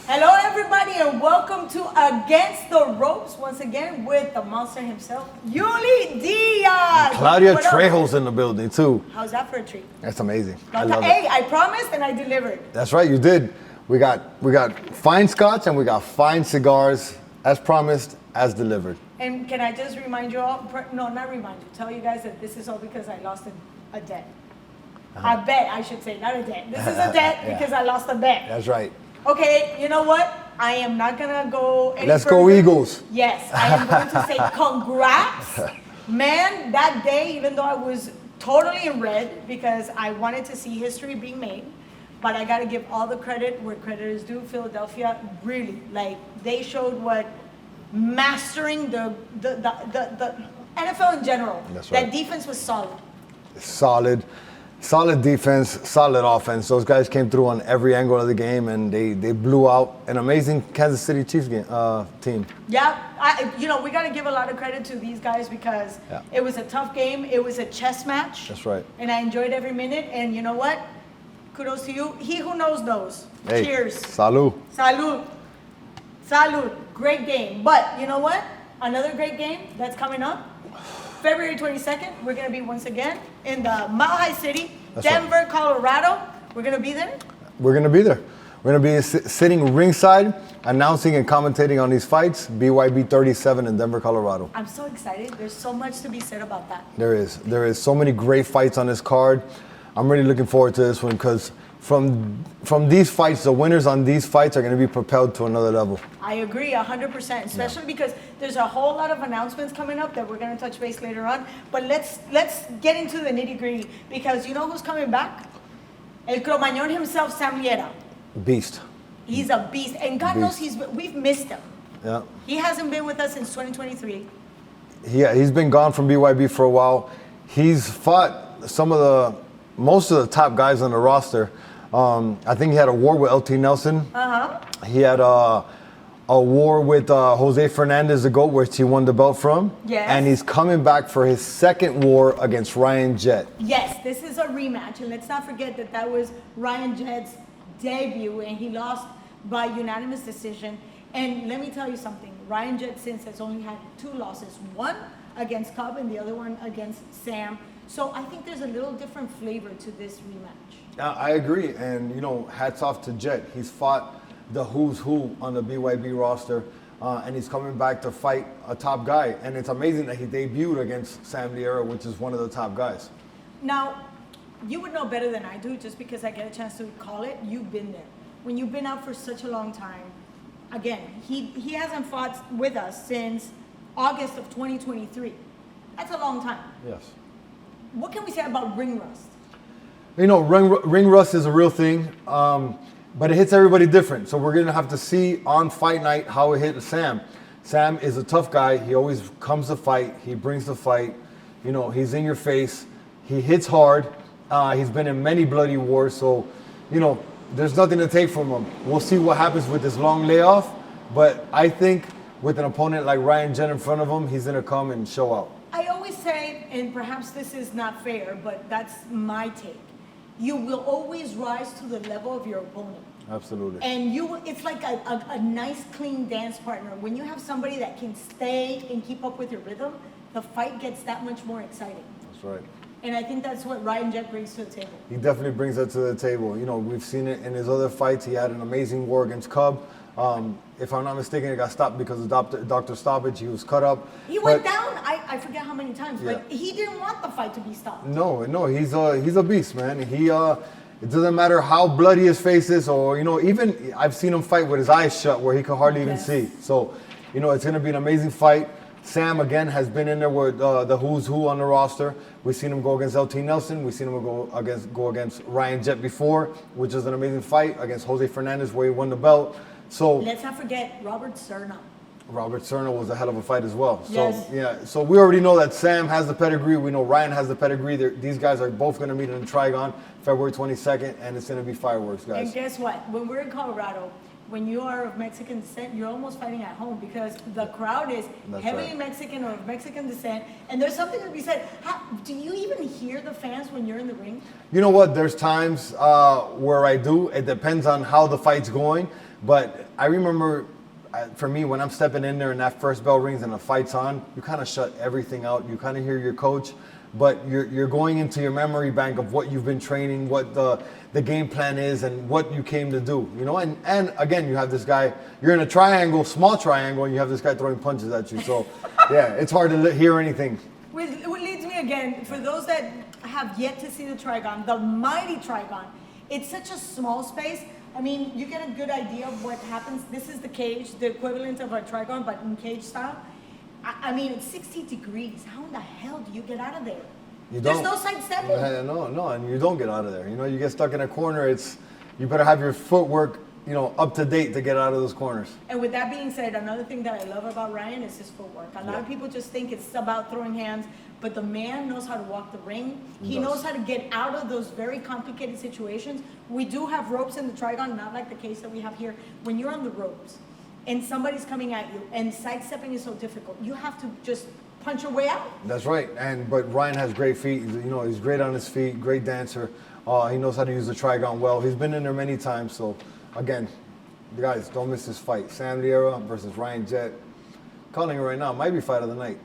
Hello, everybody, and welcome to Against the Ropes once again with the monster himself, Uly Diaz. Claudia Trejos in the building too. How's that for a treat? That's amazing. I promised and I delivered. That's right, you did. We got fine scotch and we got fine cigars, as promised, as delivered. And can I just remind you all? No, not remind you. Tell you guys that this is all because I lost a debt. A bet, I should say, not a debt. This is a debt because I lost a bet. That's right. Okay, you know what? I am not gonna go any Let's further. go Eagles. Yes, I am going to say congrats. Man, that day, even though I was totally in red because I wanted to see history being made, but I gotta give all the credit where credit is due. Philadelphia, really, like, they showed what mastering the NFL in general. That's right. That defense was solid. Solid defense, solid offense. Those guys came through on every angle of the game, and they blew out an amazing Kansas City Chiefs team. Yeah, we got to give a lot of credit to these guys because it was a tough game. It was a chess match. That's right. And I enjoyed every minute. And you know what? Kudos to you. He who knows. Hey, cheers. Salud. Great game. But you know what? Another great game that's coming up. February 22nd, we're going to be once again in the Mile High City, Denver, Colorado. We're going to be there. We're going to be there. We're going to be sitting ringside, announcing and commentating on these fights. BYB 37 in Denver, Colorado. I'm so excited. There's so much to be said about that. There is so many great fights on this card. I'm really looking forward to this one because from these fights, the winners on these fights are going to be propelled to another level. I agree 100%, especially because there's a whole lot of announcements coming up that we're going to touch base later on. But let's get into the nitty-gritty because you know who's coming back? El Cromañón himself, Sam Liera. Beast. He's a beast, and God knows we've missed him. Yeah. He hasn't been with us since 2023. Yeah, he's been gone from BYB for a while. He's fought most of the top guys on the roster. I think he had a war with LT Nelson. He had a war with Jose Fernandez, the GOAT, which he won the belt from. Yes. And he's coming back for his second war against Ryan Jett. Yes, this is a rematch. And let's not forget that was Ryan Jett's debut, and he lost by unanimous decision. And let me tell you something. Ryan Jett since has only had 2 losses. One against Cub and the other one against Sam. So I think there's a little different flavor to this rematch. I agree, and hats off to Jett. He's fought the who's who on the BYB roster, and he's coming back to fight a top guy. And it's amazing that he debuted against Sam Liera, which is one of the top guys. Now, you would know better than I do, just because I get a chance to call it. You've been there. When you've been out for such a long time, again, he hasn't fought with us since August of 2023. That's a long time. Yes. What can we say about ring rust? Ring rust is a real thing, but it hits everybody different. So we're going to have to see on fight night how it hit Sam. Sam is a tough guy. He always comes to fight. He brings the fight. He's in your face. He hits hard. He's been in many bloody wars. So, there's nothing to take from him. We'll see what happens with this long layoff. But I think with an opponent like Ryan Jett in front of him, he's going to come and show out. I always say, and perhaps this is not fair, but that's my take. You will always rise to the level of your opponent. Absolutely. And it's like a nice, clean dance partner. When you have somebody that can stay and keep up with your rhythm, the fight gets that much more exciting. That's right. And I think that's what Ryan Jett brings to the table. He definitely brings that to the table. We've seen it in his other fights. He had an amazing war against Cub. If I'm not mistaken, it got stopped because of doctor stoppage. He was cut up. He went down. I forget how many times, but he didn't want the fight to be stopped. No, he's a beast, man. It doesn't matter how bloody his face is, or even I've seen him fight with his eyes shut, where he could hardly even see. So, it's going to be an amazing fight. Sam again has been in there with the who's who on the roster. We've seen him go against LT Nelson. We've seen him go against Ryan Jett before, which is an amazing fight against Jose Fernandez, where he won the belt. So let's not forget Robert Cerna. Robert Cerna was a hell of a fight as well. Yes. So we already know that Sam has the pedigree. We know Ryan has the pedigree. These guys are both going to meet in the Trigon February 22nd, and it's going to be fireworks, guys. And guess what? When we're in Colorado, when you are of Mexican descent, you're almost fighting at home because the crowd is heavily Mexican or of Mexican descent. And there's something to be said. Do you even hear the fans when you're in the ring? You know what? There's times where I do. It depends on how the fight's going. But I remember, for me, when I'm stepping in there and that first bell rings and the fight's on, you kind of shut everything out. You kind of hear your coach, but you're going into your memory bank of what you've been training, what the game plan is, and what you came to do. You know, and again, you have this guy. You're in a triangle, small triangle, and you have this guy throwing punches at you. So, yeah, it's hard to hear anything. Which leads me again, for those that have yet to see the Trigon, the mighty Trigon, it's such a small space. I mean, you get a good idea of what happens. This is the cage, the equivalent of a Trigon, but in cage style. I mean, it's 60 degrees. How in the hell do you get out of there? You There's don't. no side stepping. No, and you don't get out of there. You know, you get stuck in a corner. You better have your footwork, you know, up to date to get out of those corners. And with that being said, another thing that I love about Ryan is his footwork. A lot of people just think it's about throwing hands, but the man knows how to walk the ring. He knows how to get out of those very complicated situations. We do have ropes in the Trigon, not like the case that we have here. When you're on the ropes and somebody's coming at you and sidestepping is so difficult, you have to just punch your way out. That's right. But Ryan has great feet. He's great on his feet, great dancer. He knows how to use the Trigon well. He's been in there many times. So, again, guys, don't miss this fight. Sam Liera versus Ryan Jett. Calling it right now. Might be fight of the night.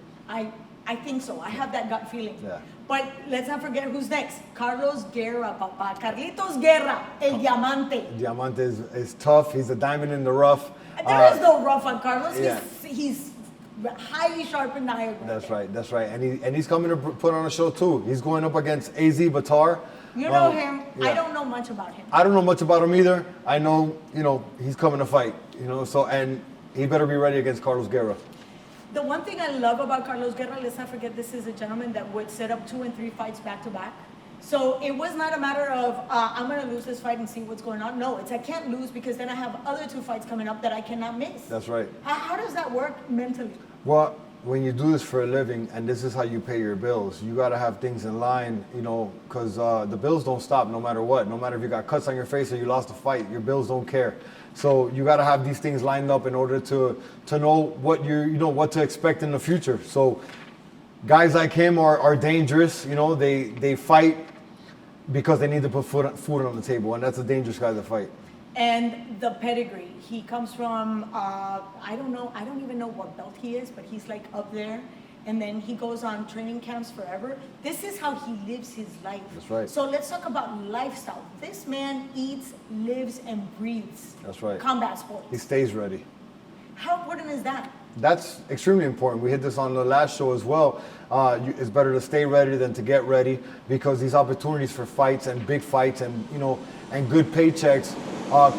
I think so. I have that gut feeling. Yeah. But let's not forget who's next. Carlos Guerra, papa. Carlitos Guerra, el Diamante. Diamante is tough. He's a diamond in the rough. There is no rough on Carlos. Yeah. He's highly sharp and diagonal. That's right. And he's coming to put on a show too. He's going up against AZ Batar. You know him. Yeah. I don't know much about him. I don't know much about him either. I know, he's coming to fight. And he better be ready against Carlos Guerra. The one thing I love about Carlos Guerra, let's not forget this is a gentleman that would set up 2 and 3 fights back to back. So it was not a matter of, I'm going to lose this fight and see what's going on. No, it's I can't lose because then I have other 2 fights coming up that I cannot miss. That's right. How does that work mentally? Well, when you do this for a living and this is how you pay your bills, you got to have things in line, because the bills don't stop no matter what. No matter if you got cuts on your face or you lost a fight, your bills don't care. So you got to have these things lined up in order to know what what to expect in the future. So guys like him are dangerous. They fight because they need to put food on the table, and that's a dangerous guy to fight. And the pedigree, he comes from, I don't even know what belt he is, but he's like up there. And then he goes on training camps forever. This is how he lives his life. That's right. So let's talk about lifestyle. This man eats, lives, and breathes. That's right. Combat sports. He stays ready. How important is that? That's extremely important. We hit this on the last show as well. It's better to stay ready than to get ready, because these opportunities for fights and big fights and good paychecks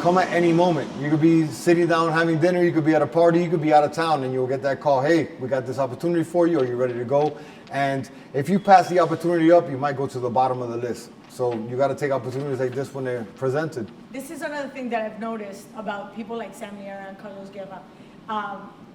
come at any moment. You could be sitting down having dinner, you could be at a party, you could be out of town, and you'll get that call, hey, we got this opportunity for you, are you ready to go? And if you pass the opportunity up, you might go to the bottom of the list. So you got to take opportunities like this when they're presented. This is another thing that I've noticed about people like Sam Liera and Carlos Guerra.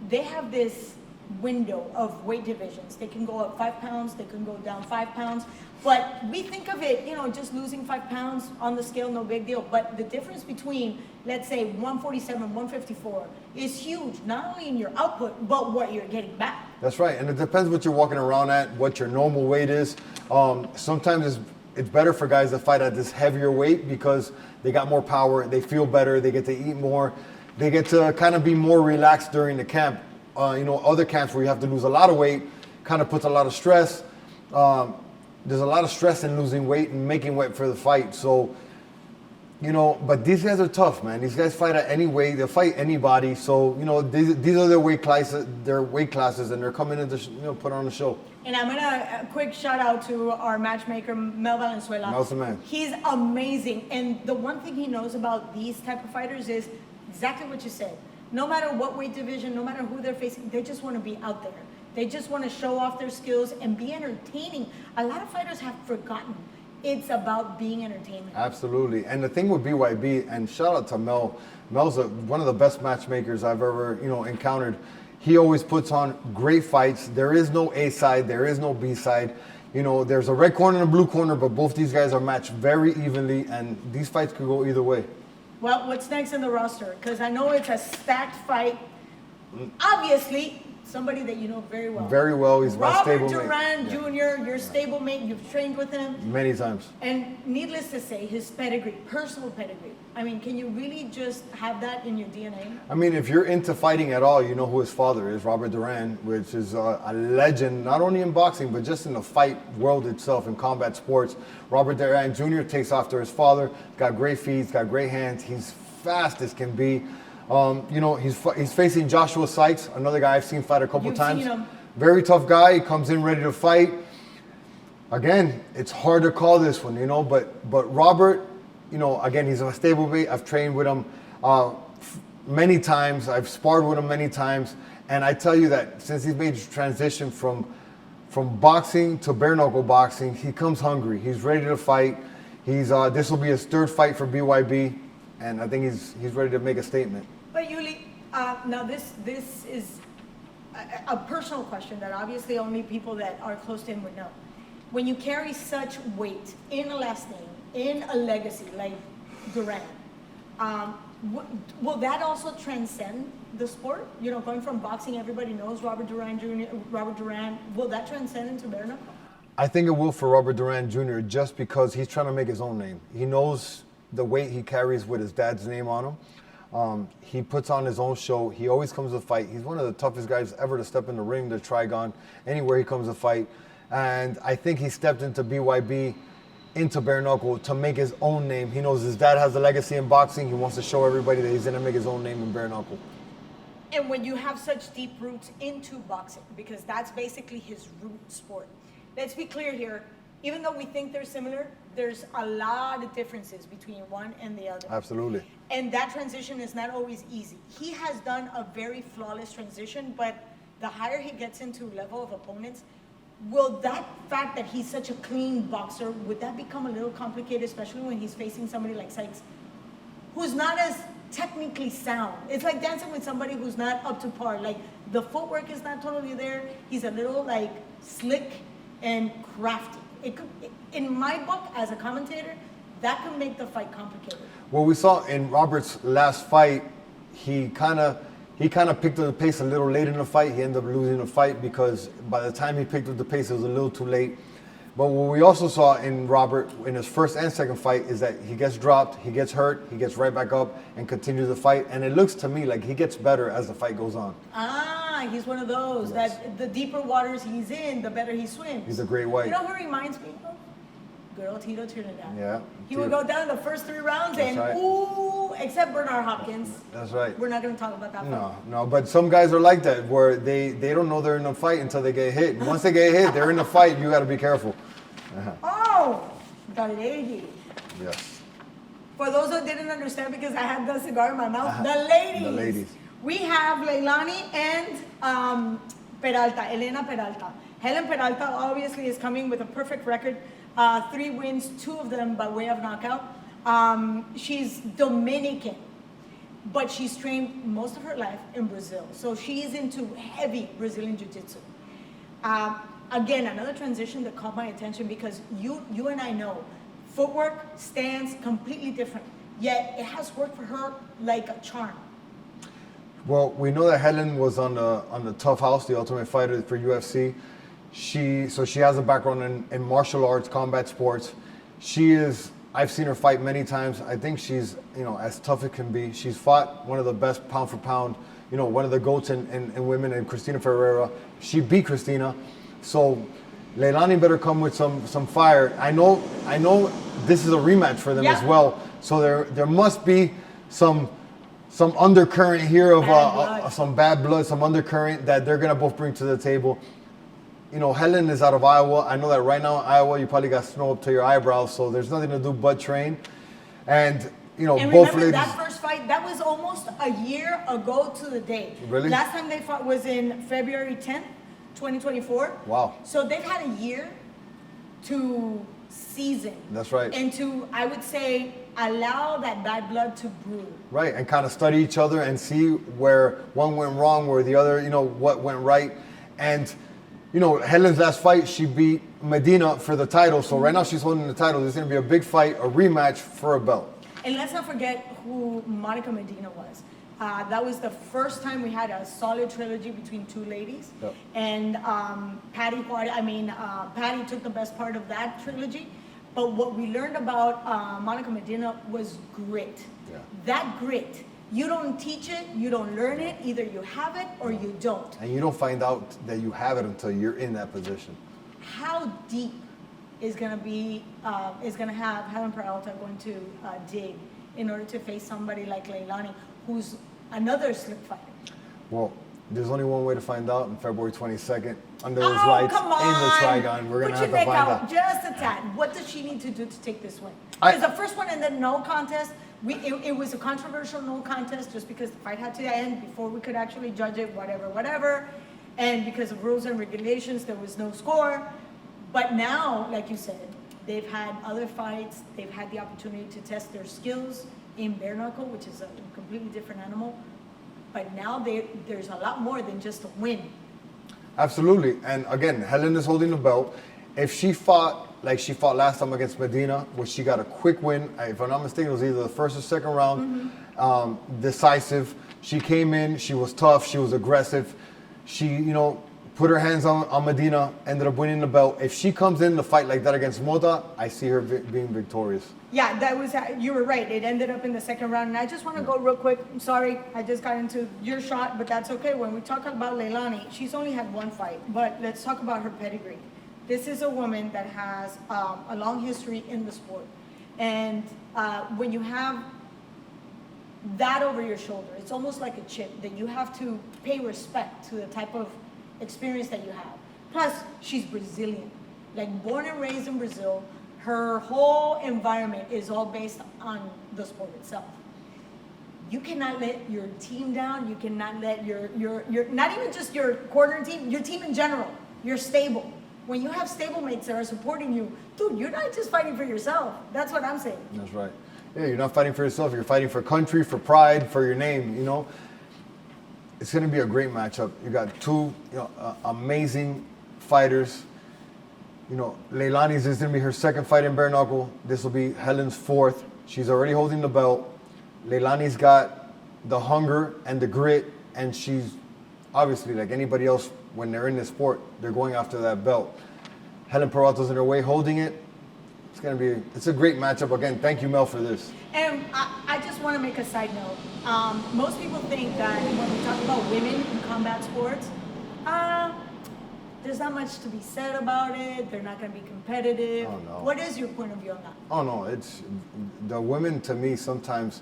They have this window of weight divisions. They can go up 5 pounds, they can go down 5 pounds. But we think of it, just losing 5 pounds on the scale, no big deal. But the difference between, let's say, 147, 154 is huge, not only in your output, but what you're getting back. That's right, and it depends what you're walking around at, what your normal weight is. Sometimes it's better for guys to fight at this heavier weight because they got more power, they feel better, they get to eat more, they get to kind of be more relaxed during the camp. Other camps where you have to lose a lot of weight kind of puts a lot of stress. There's a lot of stress in losing weight and making weight for the fight. So, but these guys are tough, man. These guys fight at any weight. They'll fight anybody. So, these are their weight classes, and they're coming in to, put on a show. And I'm gonna quick shout out to our matchmaker, Mel Valenzuela. Mel's the man. He's amazing. And the one thing he knows about these type of fighters is exactly what you said. No matter what weight division, no matter who they're facing, they just want to be out there. They just want to show off their skills and be entertaining. A lot of fighters have forgotten it's about being entertainment. Absolutely. And the thing with BYB, and shout out to Mel. Mel's one of the best matchmakers I've ever, encountered. He always puts on great fights. There is no A side, there is no B side. There's a red corner and a blue corner, but both these guys are matched very evenly, and these fights could go either way. Well, what's next in the roster? Because I know it's a stacked fight. Obviously, somebody that you know very well. Very well. He's my Robert stablemate. Duran Jr., your stablemate. You've trained with him. Many times. And needless to say, his pedigree, personal pedigree. I mean, can you really just have that in your DNA? I mean, if you're into fighting at all, you know who his father is, Robert Duran, which is a legend, not only in boxing, but just in the fight world itself, in combat sports. Robert Duran Jr. takes after his father, got great feet, he's got great hands, he's fast as can be. You know, he's facing Joshua Sykes, another guy I've seen fight a couple times. Seen him. Very tough guy, he comes in ready to fight. Again, it's hard to call this one, you know, but Robert, you know, again, he's a stablemate. I've trained with him many times. I've sparred with him many times. And I tell you that since he's made the transition from boxing to bare knuckle boxing, he comes hungry. He's ready to fight. This will be his third fight for BYB, and I think he's ready to make a statement. But Uly, now this is a personal question that obviously only people that are close to him would know. When you carry such weight in a last name, in a legacy like Duran, will that also transcend the sport? You know, going from boxing, everybody knows Robert Duran Jr., Robert Duran. Will that transcend into bare knuckle? I think it will for Robert Duran Jr. just because he's trying to make his own name. He knows the weight he carries with his dad's name on him. He puts on his own show. He always comes to fight. He's one of the toughest guys ever to step in the ring, to Trigon, anywhere he comes to fight. And I think he stepped into BYB, into bare knuckle, to make his own name. He knows his dad has a legacy in boxing. He wants to show everybody that he's going to make his own name in bare knuckle. And when you have such deep roots into boxing, because that's basically his root sport. Let's be clear here. Even though we think they're similar, there's a lot of differences between one and the other. Absolutely. And that transition is not always easy. He has done a very flawless transition, but the higher he gets into level of opponents, will that fact that he's such a clean boxer, would that become a little complicated, especially when he's facing somebody like Sykes, who's not as technically sound? It's like dancing with somebody who's not up to par. Like, the footwork is not totally there. He's a little, like, slick and crafty. It could, in my book, as a commentator, that could make the fight complicated. Well, we saw in Robert's last fight, he kind of picked up the pace a little late in the fight. He ended up losing the fight because by the time he picked up the pace, it was a little too late. But what we also saw in Robert in his first and second fight is that he gets dropped, he gets hurt, he gets right back up and continues the fight. And it looks to me like he gets better as the fight goes on. He's one of those, yes, that the deeper waters he's in, the better he swims. He's a great white. You know who reminds me of? Good old Tito Trinidad. Yeah. He would go down the first 3 rounds. That's and right. Ooh, except Bernard Hopkins. That's right. We're not going to talk about that. No, but some guys are like that, where they don't know they're in a fight until they get hit. And once they get hit, they're in a fight. You got to be careful. Oh, the lady. Yes. For those who didn't understand, because I had the cigar in my mouth, the ladies. The ladies. We have Lailane and Peralta, Elena Peralta. Helen Peralta obviously is coming with a perfect record. 3 wins, 2 of them by way of knockout. She's Dominican, but she's trained most of her life in Brazil. So she's into heavy Brazilian Jiu-Jitsu. Again, another transition that caught my attention because you and I know footwork, stance, completely different. Yet it has worked for her like a charm. Well, we know that Helen was on the Tough House, the Ultimate Fighter for UFC. She has a background in martial arts, combat sports. I've seen her fight many times. I think she's, as tough as can be. She's fought one of the best pound for pound, one of the GOATs in women, and Christina Ferreira. She beat Christina. So Lailane better come with some fire. I know this is a rematch for them as well. So there must be some undercurrent here of some bad blood, some undercurrent that they're gonna both bring to the table. Helen is out of Iowa. I know that right now in Iowa, you probably got snow up to your eyebrows, so there's nothing to do but train. And both ladies. That first fight, that was almost a year ago to the day. Really? Last time they fought was in February 10th, 2024. Wow. So they've had a year to season. That's right. And to, I would say, allow that bad blood to brew. Right, and kind of study each other and see where one went wrong, where the other, what went right. And Helen's last fight, she beat Medina for the title. So right now she's holding the title. There's going to be a big fight, a rematch for a belt. And let's not forget who Monica Medina was. That was the first time we had a solid trilogy between two ladies. Yep. And Patty took the best part of that trilogy. But what we learned about Monica Medina was grit. Yeah. That grit, you don't teach it, you don't learn it. Either you have it or you don't. And you don't find out that you have it until you're in that position. How deep is going to have Helen Peralta going to dig in order to face somebody like Lailane, who's another slick fighter? Well, there's only one way to find out on February 22nd. Under those lights in the Trigon, we're going to have to find out. Just a tad. What does she need to do to take this win? Because the first one ended no contest. It was a controversial no contest just because the fight had to end before we could actually judge it, whatever. And because of rules and regulations, there was no score. But now, like you said, they've had other fights. They've had the opportunity to test their skills in bare knuckle, which is a completely different animal. But now there's a lot more than just a win. Absolutely. And again, Helen is holding the belt. If she fought like she fought last time against Medina, which she got a quick win, if I'm not mistaken, it was either the first or second round, decisive. She came in, she was tough, she was aggressive. She, put her hands on Medina, ended up winning the belt. If she comes in to fight like that against Mota, I see her being victorious. Yeah, you were right. It ended up in the second round. And I just want to go real quick. I'm sorry, I just got into your shot, but that's okay. When we talk about Lailane, she's only had one fight, but let's talk about her pedigree. This is a woman that has a long history in the sport. And when you have that over your shoulder, it's almost like a chip that you have to pay respect to the type of experience that you have. Plus, she's Brazilian, like born and raised in Brazil. Her whole environment is all based on the sport itself. You cannot let your team down. You cannot let your not even just your corner team, your team in general, your stable. When you have stablemates that are supporting you, dude, you're not just fighting for yourself. That's what I'm saying. That's right. Yeah, you're not fighting for yourself. You're fighting for country, for pride, for your name. It's going to be a great matchup. You got two amazing fighters. Lailane's is going to be her second fight in bare knuckle. This will be Helen's fourth. She's already holding the belt. Lailane's got the hunger and the grit, and she's obviously, like anybody else, when they're in this sport, they're going after that belt. Helen Peralta's in her way holding it. It's a great matchup. Again, thank you, Mel, for this. And I just want to make a side note. Most people think that when we talk about women in combat sports, there's not much to be said about it. They're not going to be competitive. Oh, no. What is your point of view on that? Oh, no. It's the women, to me, sometimes,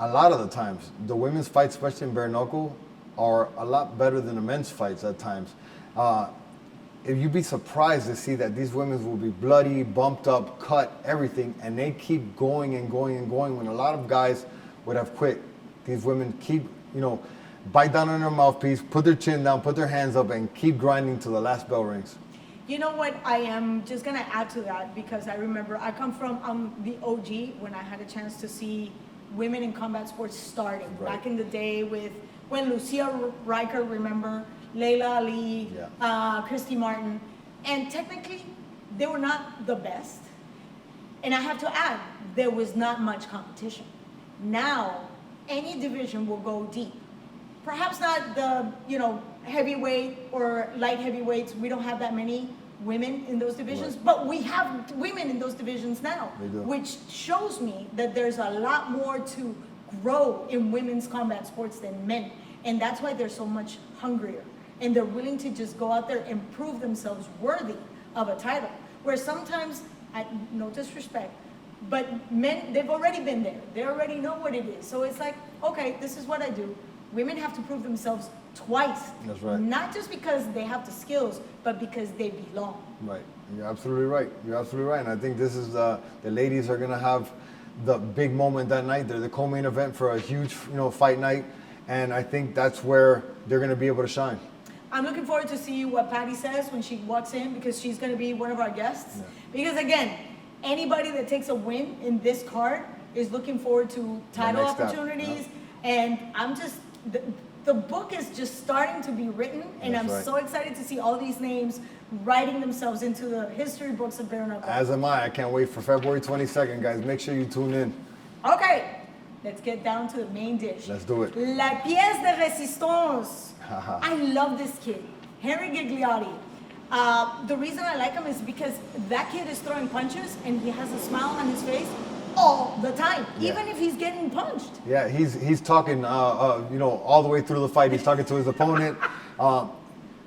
a lot of the times, the women's fights, especially in bare knuckle, are a lot better than the men's fights at times. If you'd be surprised to see that these women will be bloody, bumped up, cut, everything, and they keep going and going and going when a lot of guys would have quit. These women keep, bite down on their mouthpiece, put their chin down, put their hands up, and keep grinding till the last bell rings. You know what? I am just going to add to that because I remember I come from the OG when I had a chance to see women in combat sports starting. Right. Back in the day when Lucia Riker, remember, Layla Ali, Christy Martin, and technically they were not the best. And I have to add, there was not much competition. Now, any division will go deep. Perhaps not the, heavyweight or light heavyweights. We don't have that many women in those divisions, right. But we have women in those divisions now, which shows me that there's a lot more to grow in women's combat sports than men. And that's why they're so much hungrier. And they're willing to just go out there and prove themselves worthy of a title. Where sometimes, no disrespect, but men, they've already been there. They already know what it is. So it's like, okay, this is what I do. Women have to prove themselves twice. That's right. Not just because they have the skills, but because they belong. Right. You're absolutely right. And I think this is the ladies are going to have the big moment that night. They're the co-main event for a huge, fight night. And I think that's where they're going to be able to shine. I'm looking forward to see what Patty says when she walks in because she's going to be one of our guests. Yeah. Because again, anybody that takes a win in this card is looking forward to title opportunities. Yeah. And I'm just, the book is just starting to be written. And That's I'm right. so excited to see all these names writing themselves into the history books of bare knuckle. As am I. I can't wait for February 22nd, guys. Make sure you tune in. Okay. let's get down to the main dish. Let's do it. La pièce de résistance. I love this kid, Henry Gigliotti. The reason I like him is because that kid is throwing punches and he has a smile on his face all the time, even if he's getting punched. Yeah, he's talking, all the way through the fight. He's talking to his opponent.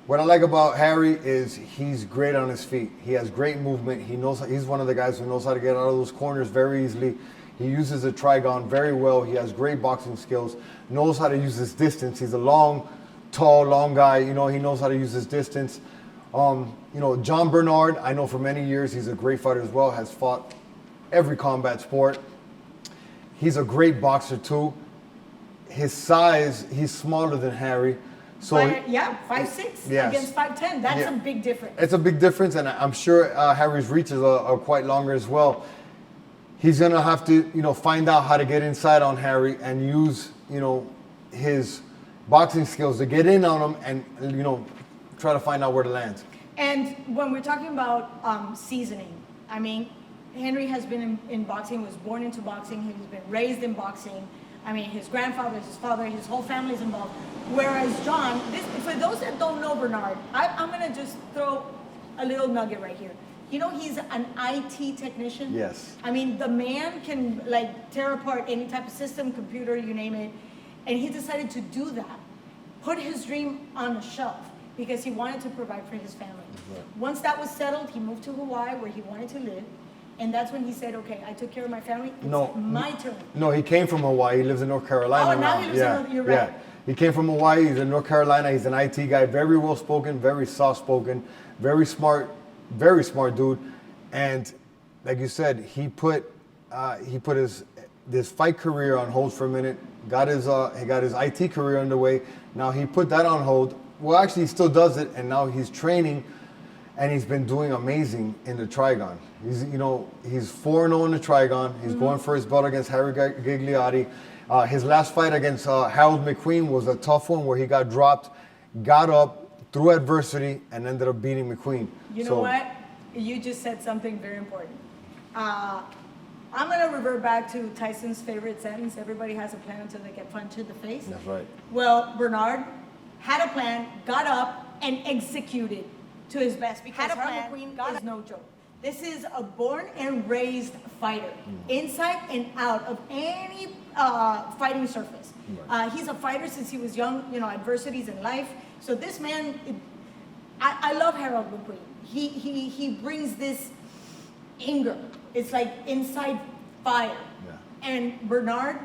What I like about Harry is he's great on his feet. He has great movement. He's one of the guys who knows how to get out of those corners very easily. He uses the trigon very well. He has great boxing skills. Knows how to use his distance. He's a tall, long guy. He knows how to use his distance. Jon Barnard, I know for many years, he's a great fighter as well. Has fought every combat sport. He's a great boxer too. His size, he's smaller than Harry. So 5'6" against 5'10". That's a big difference. It's a big difference, and I'm sure Harry's reaches are quite longer as well. He's gonna have to, find out how to get inside on Harry and use, his boxing skills to get in on him and, try to find out where to land. And when we're talking about seasoning, I mean, Henry has been in boxing, was born into boxing, he's been raised in boxing. I mean, his grandfather, his father, his whole family's involved. Whereas Jon, for those that don't know Barnard, I'm going to just throw a little nugget right here. He's an IT technician. Yes. I mean, the man can tear apart any type of system, computer, you name it. And he decided to do that, put his dream on a shelf because he wanted to provide for his family. Right. Once that was settled, he moved to Hawaii where he wanted to live. And that's when he said, okay, I took care of my family. It's my turn. No, he came from Hawaii. He lives in North Carolina. Oh, now he lives in, you're right. Yeah. He came from Hawaii. He's in North Carolina. He's an IT guy. Very well spoken, very soft spoken, very smart dude. And like you said, he put his fight career on hold for a minute. He got his IT career underway. Now he put that on hold. Well, actually, he still does it, and now he's training. And he's been doing amazing in the Trigon. He's 4-0 in the Trigon. He's going for his belt against Harry Gigliotti. His last fight against Harold McQueen was a tough one where he got dropped, got up through adversity, and ended up beating McQueen. You know what? You just said something very important. I'm going to revert back to Tyson's favorite sentence, everybody has a plan until they get punched in the face. That's right. Well, Barnard had a plan, got up, and executed to his best because Harold McQueen is no joke. This is a born and raised fighter, inside and out of any fighting surface. Right. He's a fighter since he was young, adversities in life. So this man, I love Harold McQueen. He brings this anger. It's like inside fire. Yeah. And Barnard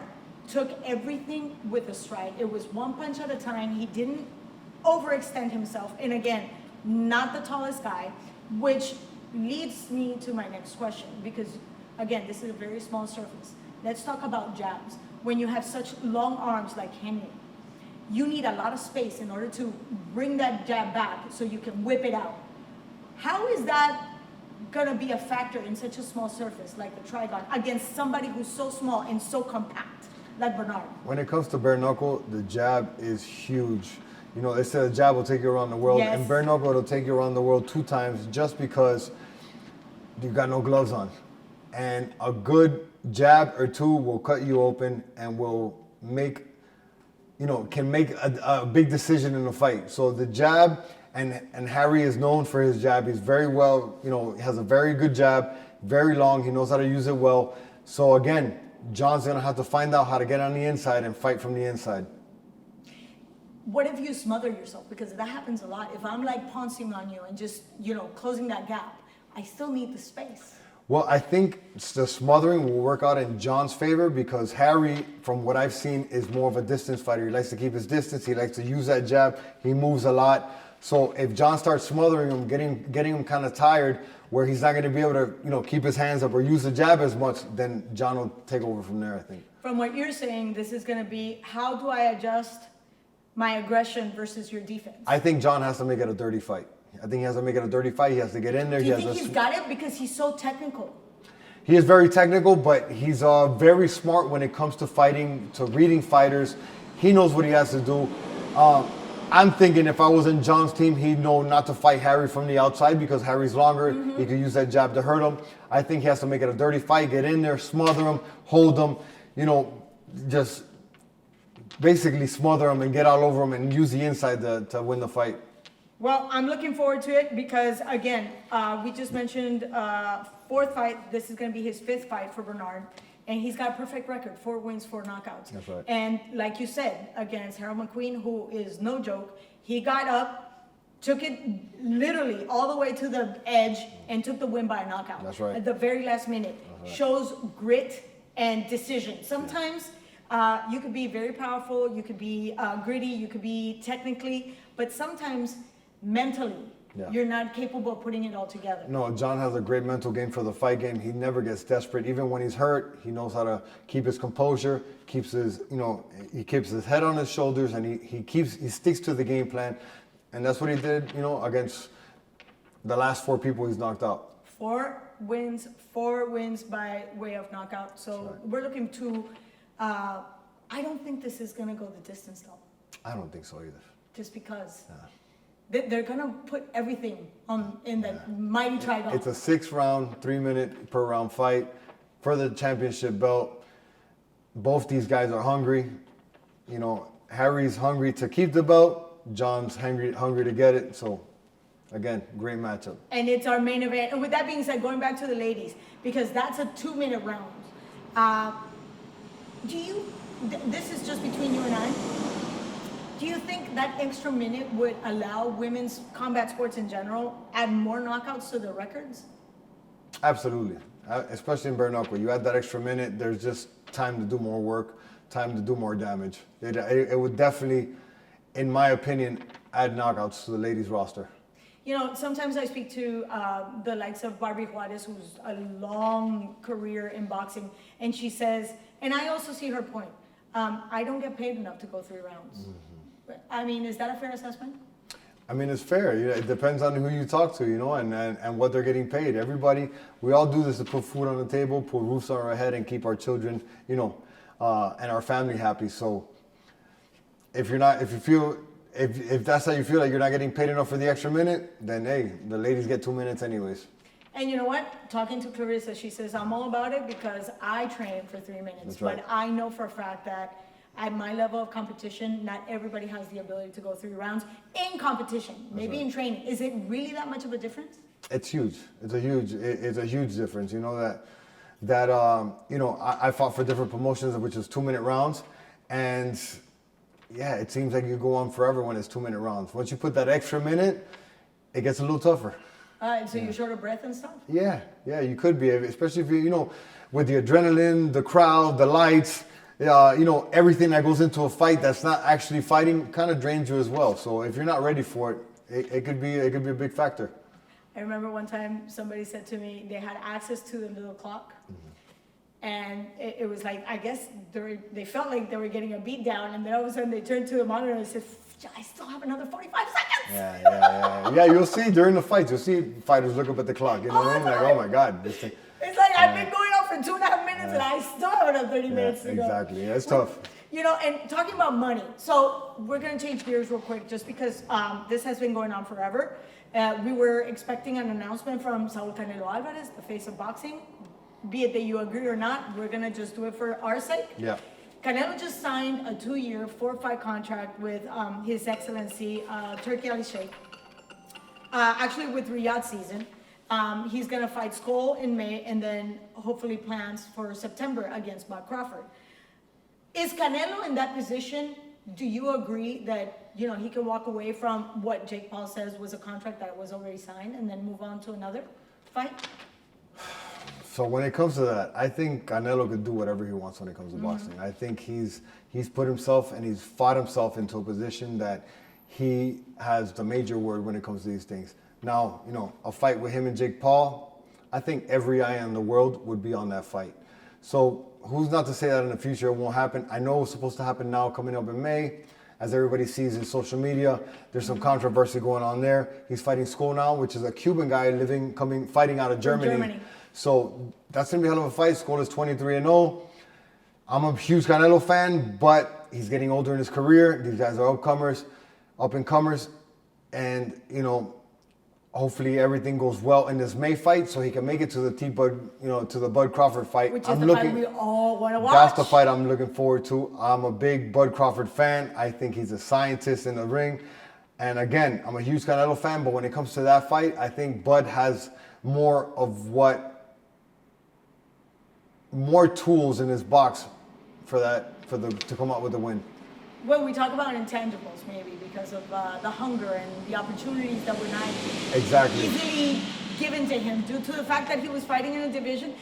took everything with a stride. It was one punch at a time. He didn't overextend himself. And again, not the tallest guy, which leads me to my next question, because again, this is a very small surface. Let's talk about jabs. When you have such long arms like Henry, you need a lot of space in order to bring that jab back so you can whip it out. How is that gonna be a factor in such a small surface like the Trigon against somebody who's so small and so compact like Barnard? When it comes to bare knuckle, the jab is huge. They said a jab will take you around the world, yes. And bare knuckle will take you around the world 2 times just because you've got no gloves on. And a good jab or 2 will cut you open and will make, can make a big decision in a fight. So the jab, and Harry is known for his jab. He's very well, he has a very good jab, very long. He knows how to use it well. So again, Jon's going to have to find out how to get on the inside and fight from the inside. What if you smother yourself? Because that happens a lot. If I'm pouncing on you and just, closing that gap, I still need the space. Well, I think the smothering will work out in Jon's favor because Harry, from what I've seen, is more of a distance fighter. He likes to keep his distance. He likes to use that jab. He moves a lot. So if Jon starts smothering him, getting him kind of tired, where he's not going to be able to, keep his hands up or use the jab as much, then Jon will take over from there, I think. From what you're saying, this is going to be, how do I adjust my aggression versus your defense? I think Jon has to make it a dirty fight. I think he has to make it a dirty fight. He has to get in there. Do you think he's got it? Because he's so technical. He is very technical, but he's very smart when it comes to fighting, to reading fighters. He knows what he has to do. I'm thinking if I was in Jon's team, he'd know not to fight Harry from the outside because Harry's longer. Mm-hmm. He could use that jab to hurt him. I think he has to make it a dirty fight, get in there, smother him, hold him, just basically smother him and get all over him and use the inside to win the fight. Well, I'm looking forward to it because, again, we just mentioned fourth fight. This is going to be his fifth fight for Barnard. And he's got a perfect record, 4 wins, 4 knockouts. That's right. And like you said, against Harold McQueen, who is no joke, he got up, took it literally all the way to the edge, and took the win by a knockout. That's right. At the very last minute. Right. Shows grit and decision. Sometimes you could be very powerful, you could be gritty, you could be technically, but sometimes mentally, you're not capable of putting it all together. No, Jon has a great mental game for the fight game. He never gets desperate. Even when he's hurt, he knows how to keep his composure, keeps his, he keeps his head on his shoulders, and he sticks to the game plan. And that's what he did, against the last 4 people he's knocked out. 4 wins by way of knockout. So we're looking to, I don't think this is going to go the distance though. I don't think so either. Just because. They're gonna put everything in that mighty triangle. It's a 6-round, 3-minute per round fight for the championship belt. Both these guys are hungry. Harry's hungry to keep the belt. Jon's hungry to get it. So, again, great matchup. And it's our main event. And with that being said, going back to the ladies, because that's a 2-minute round. This is just between you and I. Do you think that extra minute would allow women's combat sports in general add more knockouts to their records? Absolutely. Especially in bare knuckle. You add that extra minute, there's just time to do more work, time to do more damage. It would definitely, in my opinion, add knockouts to the ladies roster. Sometimes I speak to the likes of Barbie Juarez, who's a long career in boxing, and she says, and I also see her point, I don't get paid enough to go 3 rounds. Mm-hmm. I mean, is that a fair assessment? I mean, it's fair. It depends on who you talk to, and what they're getting paid. Everybody, we all do this to put food on the table, put roofs on our head, and keep our children, and our family happy. So, if that's how you feel like you're not getting paid enough for the extra minute, then hey, the ladies get 2 minutes anyways. And you know what? Talking to Clarissa, she says, I'm all about it because I train for 3 minutes. That's right. But I know for a fact that at my level of competition, not everybody has the ability to go 3 rounds in competition, maybe in training. Is it really that much of a difference? It's huge. It's a huge difference. I fought for different promotions, which is 2-minute rounds. And yeah, it seems like you go on forever when it's 2-minute rounds. Once you put that extra minute, it gets a little tougher. So you're short of breath and stuff? Yeah, you could be, especially if you, with the adrenaline, the crowd, the lights, everything that goes into a fight that's not actually fighting kind of drains you as well. So if you're not ready for it, it could be a big factor. I remember one time somebody said to me they had access to the little clock, and it was like, I guess they felt like they were getting a beat down, and then all of a sudden they turned to the monitor and said, I still have another 45 seconds. Yeah. You'll see during the fights, you'll see fighters look up at the clock. Like, oh my God, this thing. It's like I've been going on for 2.5 minutes and I still have another 30 minutes to go. Exactly. Yeah, it's tough. And talking about money. So we're going to change gears real quick just because this has been going on forever. We were expecting an announcement from Saul Canelo Alvarez, the face of boxing. Be it that you agree or not, we're going to just do it for our sake. Yeah. Canelo just signed a 2-year, 4-fight contract with His Excellency Turki Ali Sheikh. Actually with Riyadh season. He's going to fight Skoll in May and then hopefully plans for September against Bob Crawford. Is Canelo in that position? Do you agree that he can walk away from what Jake Paul says was a contract that was already signed and then move on to another fight? So when it comes to that, I think Canelo could do whatever he wants when it comes to boxing. I think he's put himself and he's fought himself into a position that he has the major word when it comes to these things. Now, a fight with him and Jake Paul, I think every eye in the world would be on that fight. So who's not to say that in the future it won't happen? I know it's supposed to happen now, coming up in May. As everybody sees in social media, there's some controversy going on there. He's fighting Skoll now, which is a Cuban guy fighting out of Germany. So that's going to be a hell of a fight. Skoll is 23-0. I'm a huge Canelo fan, but he's getting older in his career. These guys are up and comers. And, hopefully everything goes well in this May fight, so he can make it to the to the Bud Crawford fight. Which is the fight we all want to watch. That's the fight I'm looking forward to. I'm a big Bud Crawford fan. I think he's a scientist in the ring. And again, I'm a huge Canelo fan, but when it comes to that fight, I think Bud has more tools in his box to come out with the win. Well, we talk about intangibles maybe because of the hunger and the opportunities that were not easily given to him due to the fact that he was fighting in a division.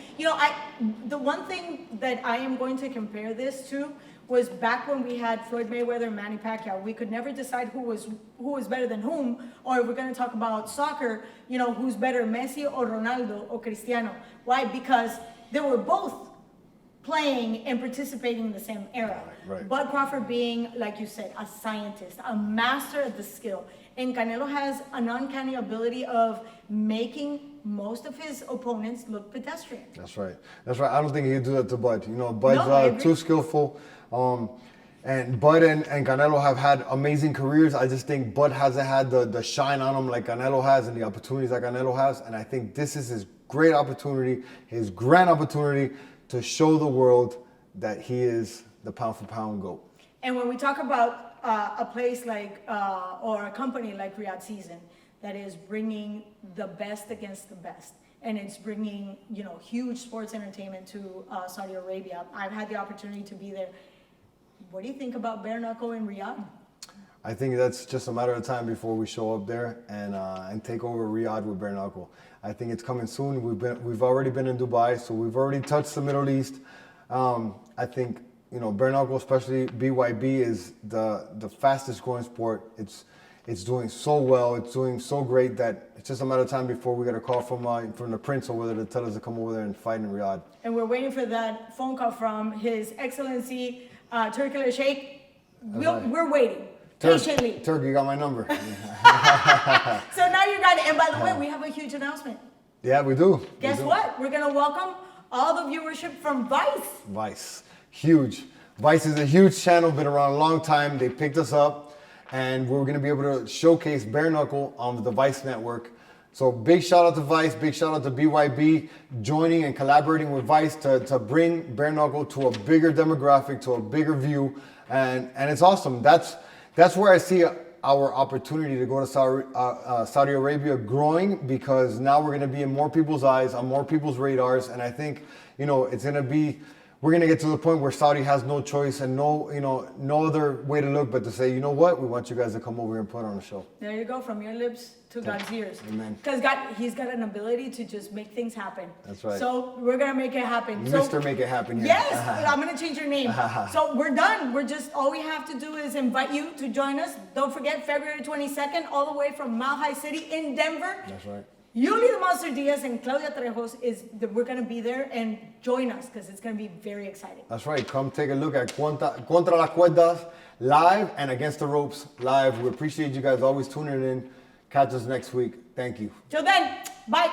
The one thing that I am going to compare this to was back when we had Floyd Mayweather and Manny Pacquiao. We could never decide who was better than whom, or if we're going to talk about soccer, who's better, Messi or Ronaldo or Cristiano. Why? Because they were both playing and participating in the same era. Right. Bud Crawford being, like you said, a scientist, a master at the skill. And Canelo has an uncanny ability of making most of his opponents look pedestrian. That's right. I don't think he can do that to Bud. Bud's too skillful. And Bud and Canelo have had amazing careers. I just think Bud hasn't had the shine on him like Canelo has and the opportunities that Canelo has. And I think this is his great opportunity, his grand opportunity to show the world that he is the pound-for-pound GOAT. And when we talk about a place like, or a company like Riad Season, that is bringing the best against the best, and it's bringing, huge sports entertainment to Saudi Arabia. I've had the opportunity to be there. What do you think about bare knuckle in Riyadh? I think that's just a matter of time before we show up there and take over Riyadh with bare knuckle. I think it's coming soon. We've already been in Dubai, so we've already touched the Middle East. I think bare knuckle, especially BYB, is the fastest growing sport. It's doing so well. It's doing so great that it's just a matter of time before we get a call from the Prince over there to tell us to come over there and fight in Riyadh. And we're waiting for that phone call from His Excellency Turkish Sheikh. We're waiting. Patiently. Turk, you got my number. So now you got it. And by the way, we have a huge announcement. Yeah, we do. Guess what? We're going to welcome all the viewership from Vice. Vice. Huge. Vice is a huge channel, been around a long time. They picked us up, and we're going to be able to showcase bare knuckle on the Vice network. So big shout out to Vice, big shout out to BYB joining and collaborating with Vice to bring bare knuckle to a bigger demographic, to a bigger view. And it's awesome. That's where I see our opportunity to go to Saudi Arabia growing, because now we're going to be in more people's eyes, on more people's radars. And I think, it's going to be, we're going to get to the point where Saudi has no choice and no other way to look but to say, you know what, we want you guys to come over and put on a show. There you go, from your lips to God's ears. Amen. Because He's got an ability to just make things happen. That's right. So we're going to make it happen. Mr. Make It Happen here. Yes, I'm going to change your name. So we're done. All we have to do is invite you to join us. Don't forget, February 22nd, all the way from Mile High City in Denver. That's right. Uly the Monster Diaz and Claudia Trejos we're going to be there, and join us because it's going to be very exciting. That's right. Come take a look at Contra las Cuerdas live and Against the Ropes live. We appreciate you guys always tuning in. Catch us next week. Thank you. Till then, bye.